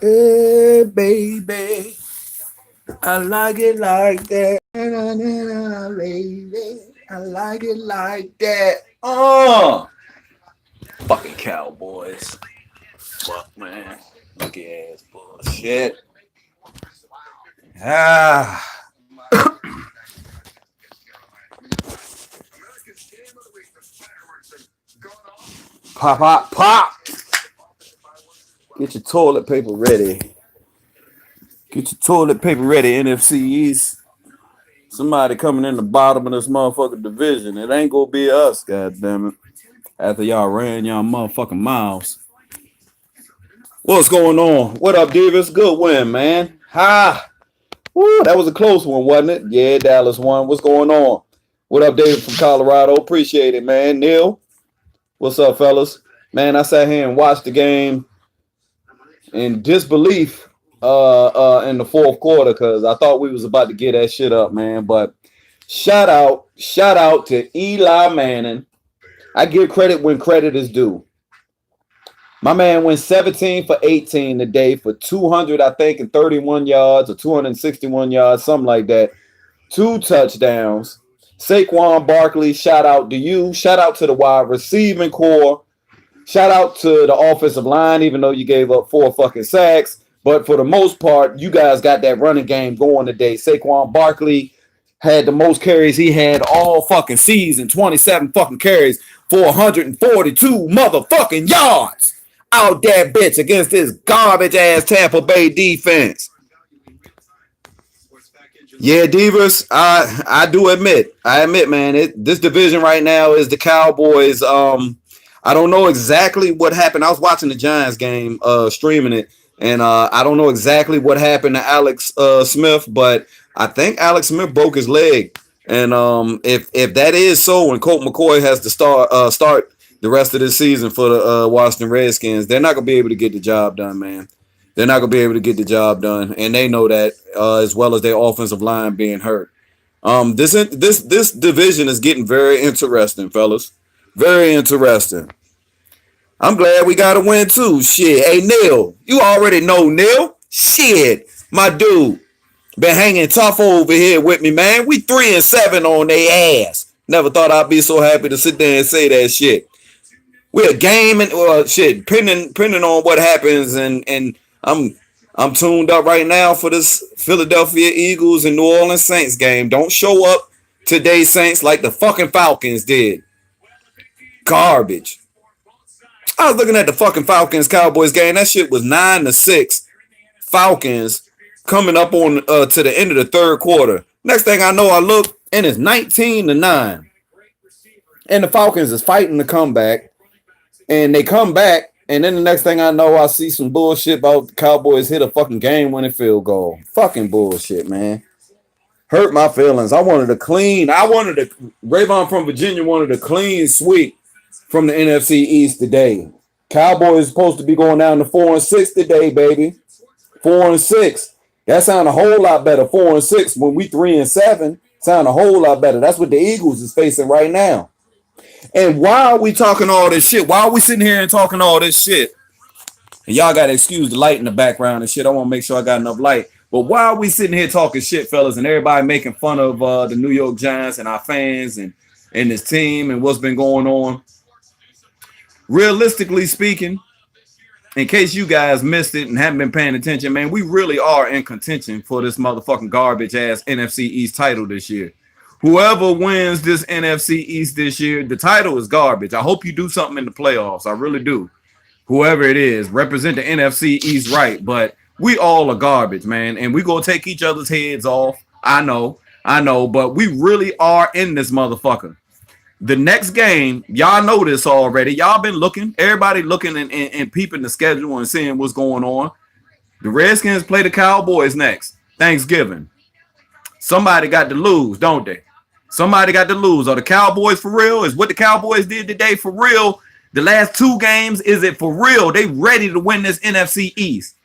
Hey, baby, I like it like that. Lady, I like it like that. Fucking Cowboys. Fuck, man. Lucky ass bullshit. Ah. Pop, pop, pop. Get your toilet paper ready. Get your toilet paper ready, NFC East. Somebody coming in the bottom of this motherfucking division. It ain't gonna be us, goddammit. After y'all ran y'all motherfucking miles. What's going on? What up, Davis? Good win, man. Ha! Woo, that was a close one, wasn't it? Yeah, Dallas won. What's going on? What up, David from Colorado? Appreciate it, man. Neil, what's up, fellas? Man, I sat here and watched the game in disbelief in the fourth quarter because I thought we was about to get that shit up, man. But shout out to Eli Manning. I give credit when credit is due. My man went 17 for 18 today for 200, I think, and 31 yards or 261 yards, something like that. 2 touchdowns. Saquon Barkley, shout out to you. Shout out to the wide receiving core. Shout out to the offensive line, even though you gave up 4 fucking sacks. But for the most part, you guys got that running game going today. Saquon Barkley had the most carries he had all fucking season. 27 fucking carries for 142 motherfucking yards out that bitch against this garbage ass Tampa Bay defense. Yeah, Divas, I do admit, man, this division right now is the Cowboys. I don't know exactly what happened. I was watching the Giants game, streaming it, and I don't know exactly what happened to Alex Smith, but I think Alex Smith broke his leg. And if that is so, and Colt McCoy has to start the rest of the season for the Washington Redskins, they're not gonna be able to get the job done, man. They're not gonna be able to get the job done, and they know that as well as their offensive line being hurt. This division is getting very interesting, fellas. Very interesting. I'm glad we got a win too. Shit, hey Neil, you already know Neil. Shit, my dude, been hanging tough over here with me, man. We 3-7 on their ass. Never thought I'd be so happy to sit there and say that shit. We're a game and shit, depending on what happens, and I'm tuned up right now for this Philadelphia Eagles and New Orleans Saints game. Don't show up today, Saints, like the fucking Falcons did. Garbage. I was looking at the fucking Falcons Cowboys game. That shit was 9-6. Falcons coming up on to the end of the third quarter. Next thing I know, I look and it's 19-9. And the Falcons is fighting the comeback. And they come back, and then the next thing I know, I see some bullshit about the Cowboys hit a fucking game-winning field goal. Fucking bullshit, man. Hurt my feelings. Rayvon from Virginia wanted a clean sweep from the NFC East today. Cowboys supposed to be going down to 4-6 today, baby. 4-6. That sound a whole lot better. 4-6 when we 3-7. Sound a whole lot better. That's what the Eagles is facing right now. And why are we talking all this shit? Why are we sitting here and talking all this shit? And y'all got to excuse the light in the background and shit. I want to make sure I got enough light. But why are we sitting here talking shit, fellas, and everybody making fun of the New York Giants and our fans and this team and what's been going on? Realistically speaking, in case you guys missed it and haven't been paying attention, man, we really are in contention for this motherfucking garbage-ass NFC East title this year. Whoever wins this NFC East this year, the title is garbage. I hope you do something in the playoffs. I really do. Whoever it is, represent the NFC East right. But we all are garbage, man. And we going to take each other's heads off. I know. But we really are in this motherfucker. The next game, y'all know this already. Y'all been looking. Everybody looking and peeping the schedule and seeing what's going on. The Redskins play the Cowboys next. Thanksgiving. Somebody got to lose, don't they? Somebody got to lose. Are the Cowboys for real? Is what the Cowboys did today for real? The last 2 games, is it for real? They ready to win this NFC East.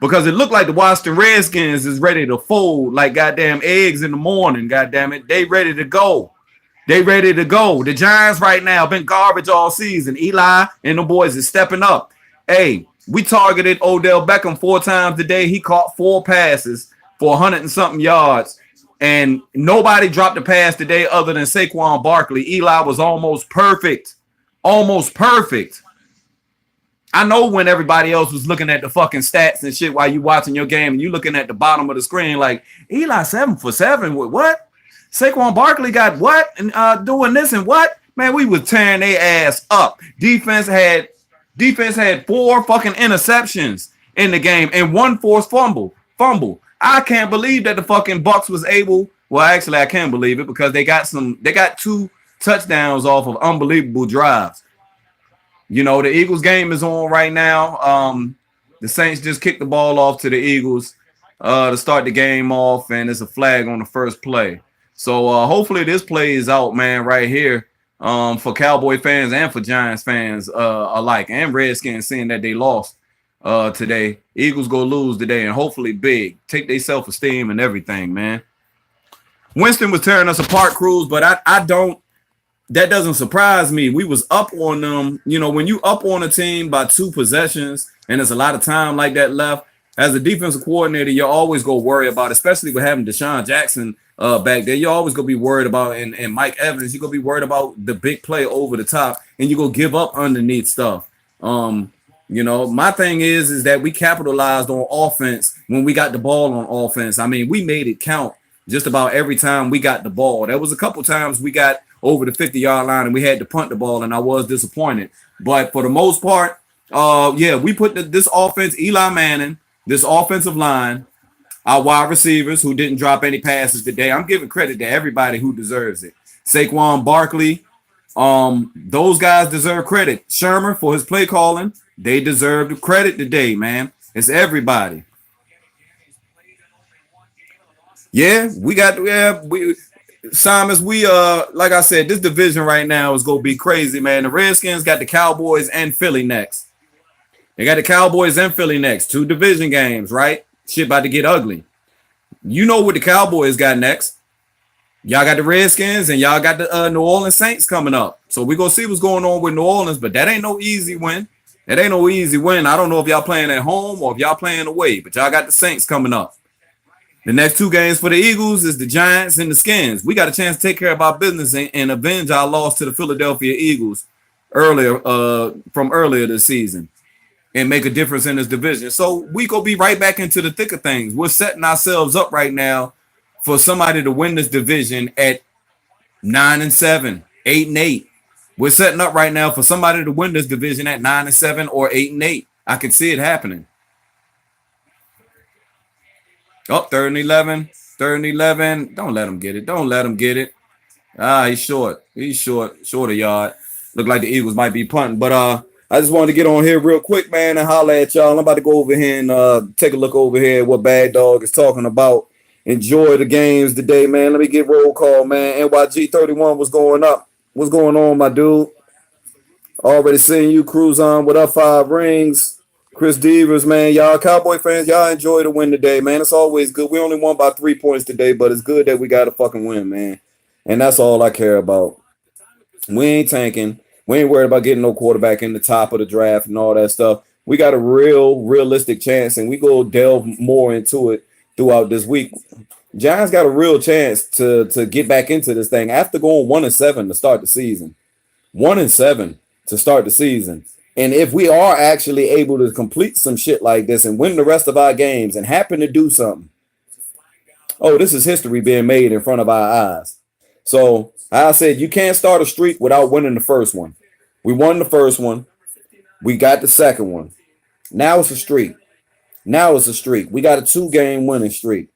Because it looked like the Washington Redskins is ready to fold like goddamn eggs in the morning, goddamn it. They ready to go. The Giants right now been garbage all season. Eli and the boys is stepping up. Hey, We targeted Odell Beckham 4 times today. He caught 4 passes for 100 and something yards. And nobody dropped a pass today other than Saquon Barkley. Eli was almost perfect. Almost perfect. I know when everybody else was looking at the fucking stats and shit while you watching your game and you looking at the bottom of the screen like, Eli 7 for 7 with what? Saquon Barkley got what? And doing this and what? Man, we was tearing their ass up. Defense had 4 fucking interceptions in the game and 1 forced fumble. I can't believe that the fucking Bucs was able. Well, actually, I can believe it because they got 2 touchdowns off of unbelievable drives. You know, the Eagles game is on right now. The Saints just kicked the ball off to the Eagles to start the game off, and it's a flag on the first play. So hopefully this plays out, man, right here for Cowboy fans and for Giants fans alike, and Redskins seeing that they lost today. Eagles go lose today, and hopefully big. Take their self-esteem and everything, man. Winston was tearing us apart, Cruz, but I don't. That doesn't surprise me. We was up on them. You know, when you up on a team by 2 possessions and there's a lot of time like that left, as a defensive coordinator, you're always going to worry about, especially with having Deshaun Jackson back there, you're always going to be worried about, and Mike Evans, you're going to be worried about the big play over the top, and you're going to give up underneath stuff. You know, my thing is that we capitalized on offense when we got the ball on offense. I mean, we made it count just about every time we got the ball. There was a couple times we got over the 50-yard line and we had to punt the ball, and I was disappointed. But for the most part, we put this offense, Eli Manning, this offensive line, our wide receivers who didn't drop any passes today. I'm giving credit to everybody who deserves it. Saquon Barkley, those guys deserve credit. Shermer for his play calling, they deserve the credit today, man. It's everybody. Yeah, Simons, like I said, this division right now is gonna be crazy, man. The Redskins got the Cowboys and Philly next. They got the Cowboys and Philly next. 2 division games, right? Shit about to get ugly. You know what the Cowboys got next. Y'all got the Redskins and y'all got the New Orleans Saints coming up. So we're gonna see what's going on with New Orleans, but that ain't no easy win. I don't know if y'all playing at home or if y'all playing away, but y'all got the Saints coming up. The next 2 games for the Eagles is the Giants and the Skins. We got a chance to take care of our business and avenge our loss to the Philadelphia Eagles earlier this season and make a difference in this division. So we go be right back into the thick of things. We're setting ourselves up right now for somebody to win this division at 9-7, 8-8. We're setting up right now for somebody to win this division at 9-7 or 8-8. I can see it happening. Oh, 3rd and 11. Don't let him get it. He's short. Short a yard. Look like the Eagles might be punting. But I just wanted to get on here real quick, man, and holler at y'all. I'm about to go over here and take a look over here at what Bad Dog is talking about. Enjoy the games today, man. Let me get roll call, man. NYG31, what's going up? What's going on, my dude? Already seeing you, Cruise on. What up, 5 rings? Chris Devers, man, y'all Cowboy fans, y'all enjoy the win today, man. It's always good. We only won by 3 points today, but it's good that we got a fucking win, man. And that's all I care about. We ain't tanking. We ain't worried about getting no quarterback in the top of the draft and all that stuff. We got a realistic chance, and we go delve more into it throughout this week. Giants got a real chance to get back into this thing after going 1-7 to start the season. 1-7 to start the season. And if we are actually able to complete some shit like this and win the rest of our games and happen to do something, this is history being made in front of our eyes. So I said, you can't start a streak without winning the first one. We won the first one. We got the second one. Now it's a streak. We got a 2-game winning streak.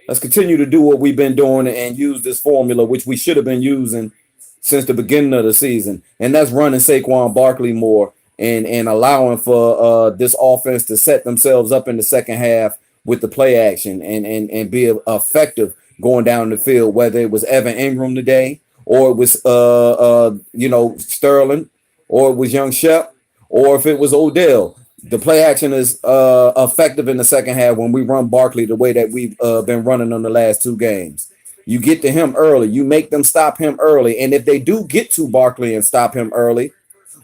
Let's continue to do what we've been doing and use this formula, which we should have been using since the beginning of the season, and that's running Saquon Barkley more and allowing for this offense to set themselves up in the second half with the play action and be effective going down the field, whether it was Evan Ingram today or it was Sterling or it was Young Shep or if it was Odell. The play action is effective in the second half when we run Barkley the way that we've been running on the last 2 games. You get to him early. You make them stop him early. And if they do get to Barkley and stop him early,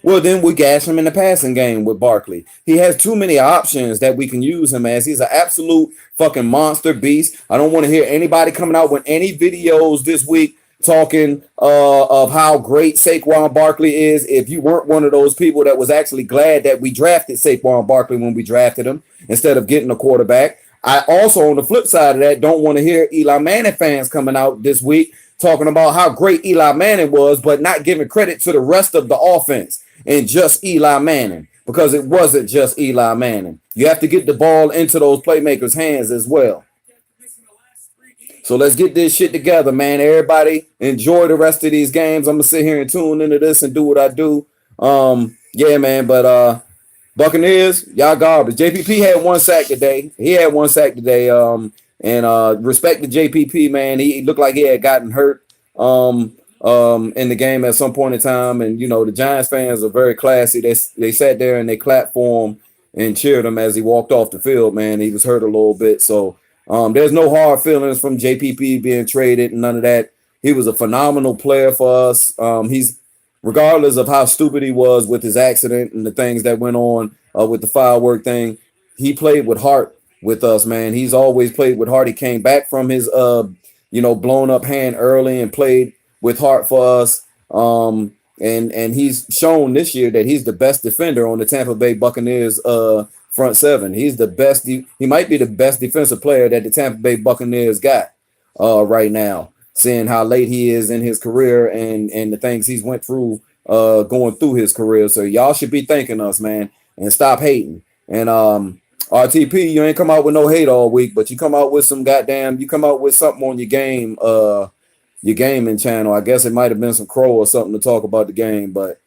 Well, then we gash him in the passing game with Barkley. He has too many options that we can use him as. He's an absolute fucking monster beast. I don't want to hear anybody coming out with any videos this week talking of how great Saquon Barkley is. If you weren't one of those people that was actually glad that we drafted Saquon Barkley when we drafted him instead of getting a quarterback. I also, on the flip side of that, don't want to hear Eli Manning fans coming out this week talking about how great Eli Manning was, but not giving credit to the rest of the offense and just Eli Manning, because it wasn't just Eli Manning. You have to get the ball into those playmakers' hands as well. So let's get this shit together, man. Everybody enjoy the rest of these games. I'm gonna sit here and tune into this and do what I do. Yeah, man. But Buccaneers, y'all garbage. JPP had one sack today. He had one sack today. And respect to JPP, man. He looked like he had gotten hurt in the game at some point in time. And you know, the Giants fans are very classy. They sat there and they clapped for him and cheered him as he walked off the field, man. He was hurt a little bit. So there's no hard feelings from JPP being traded and none of that. He was a phenomenal player for us. He's regardless of how stupid he was with his accident and the things that went on with the firework thing, he played with heart with us, man. He's always played with heart. He came back from his blown up hand early and played with heart for us. And he's shown this year that he's the best defender on the Tampa Bay Buccaneers front seven. He's the best. He might be the best defensive player that the Tampa Bay Buccaneers got right now, seeing how late he is in his career and the things he's went through going through his career. So y'all should be thanking us, man, and stop hating. And RTP, you ain't come out with no hate all week, but you come out with some you come out with something on your gaming channel. I guess it might have been some crow or something to talk about the game, but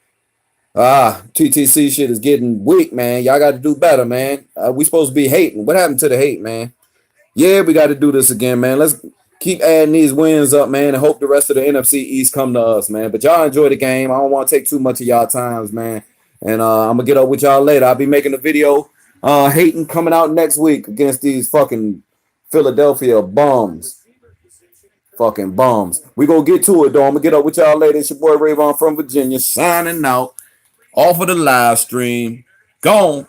TTC shit is getting weak, man. Y'all got to do better, man. We supposed to be hating. What happened to the hate, man? Yeah, we got to do this again, man. Let's keep adding these wins up, man, and hope the rest of the NFC East come to us, man. But y'all enjoy the game. I don't want to take too much of y'all times, man. And I'm going to get up with y'all later. I'll be making a video hating coming out next week against these fucking Philadelphia bums. Fucking bums. We going to get to it, though. I'm going to get up with y'all later. It's your boy Rayvon from Virginia signing out off of the live stream. Gone.